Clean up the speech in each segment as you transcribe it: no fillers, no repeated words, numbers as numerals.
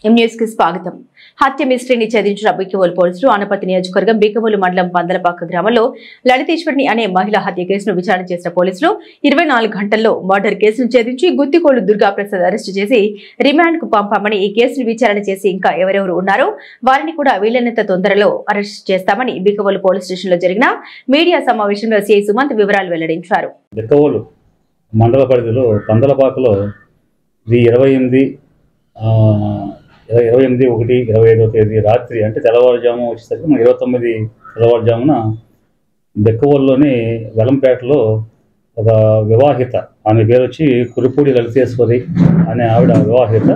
News కి స్వాగతం. హత్య మిస్టరీని ఛేదించిన బిక్కవోలు పోలీసులు ఆనపర్తి నియోజకవర్గం బిక్కవోలు మండలం పందలపాక గ్రామంలో లలితేశ్వరిని అనే మహిళ హత్య కేసును విచారణ చేసిన పోలీసులు 24 గంటల్లో మర్డర్ కేసును ఛేదించి గుత్తికోలు దుర్గాప్రసాద్ అరెస్టు చేసి రిమాండ్ కు పంపామని, ఈ కేసును విచారణ చేసి ఇంకా ఎవరెవరు ఉన్నారో వారిని కూడా వీలైనంత తొందరలో అరెస్ట్ చేస్తామని బిక్కవోలు పోలీస్ స్టేషన్ లో జరిగిన మీడియా సమావేశంలో సిఐ సుమంత్ వివరాలు వెల్లడించారు. బిక్కవోలు మండల పరిధిలో పందలపాకలో 28/1/25 తేదీ రాత్రి అంటే తెల్లవారుజాము వచ్చేసరికి 29 తెల్లవారుజామున బెక్కవోలులోని వెలంపేటలో ఒక వివాహిత, ఆమె పేరు వచ్చి కురిపూడి లలితేశ్వరి అనే ఆవిడ వివాహిత.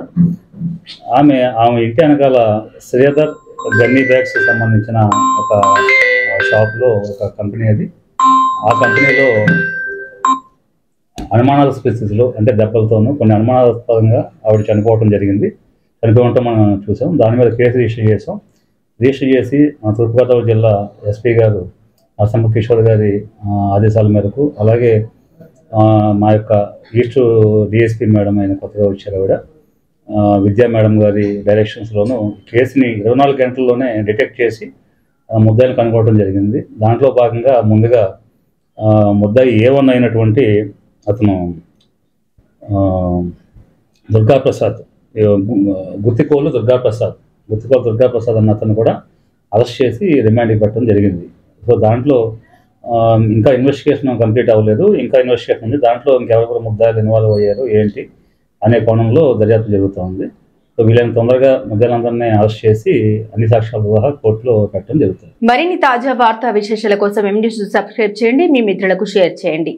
ఆమె ఇంటి వెనకాల శ్రీధర్ గన్నీ బ్యాగ్స్ సంబంధించిన ఒక షాప్లో ఒక కంపెనీ, అది ఆ కంపెనీలో అనుమానాస్పద స్థితిలో అంటే దెబ్బలతోనూ కొన్ని అనుమానాస్పదంగా ఆవిడ చనిపోవడం జరిగింది. చనిపోవటం మనం చూసాం. దాని మీద కేసు రిజిస్టర్ చేసి తూర్పుగోదావరి జిల్లా ఎస్పీ గారు అసంబ కిషోర్ గారి ఆదేశాల మేరకు, అలాగే మా యొక్క ఈస్ట్ డిఎస్పీ మేడం అయిన కొత్తగా వచ్చారు ఆవిడ విద్యా మేడం గారి డైరెక్షన్స్లోనూ కేసుని 24 గంటల్లోనే డిటెక్ట్ చేసి ముద్దాయిని కనుక్కోవడం జరిగింది. దాంట్లో భాగంగా ముందుగా ముద్దాయి A1 అయినటువంటి అతను దుర్గాప్రసాద్, గుత్తికోలు దుర్గాప్రసాద్ అన్న అతను కూడా అరెస్ట్ చేసి రిమాండ్కి పెట్టడం జరిగింది. సో దాంట్లో ఇంకా ఇన్వెస్టిగేషన్ కంప్లీట్ అవ్వలేదు, ఇంకా ఇన్వెస్టిగేషన్ ఉంది. దాంట్లో ఇంకెవరెవరు ముద్దాయిలు ఇన్వాల్వ్ అయ్యారు ఏంటి అనే కోణంలో దర్యాప్తు జరుగుతూ ఉంది. సో వీళ్ళని తొందరగా ముద్దాయిలందరినీ అరెస్ట్ చేసి అన్ని సాక్ష్యాలతో సహా కోర్టులో పెట్టడం జరుగుతుంది. మరిన్ని తాజా వార్తా విశేషాల కోసం MNews సబ్స్క్రైబ్ చేయండి, మీ మిత్రులకు షేర్ చేయండి.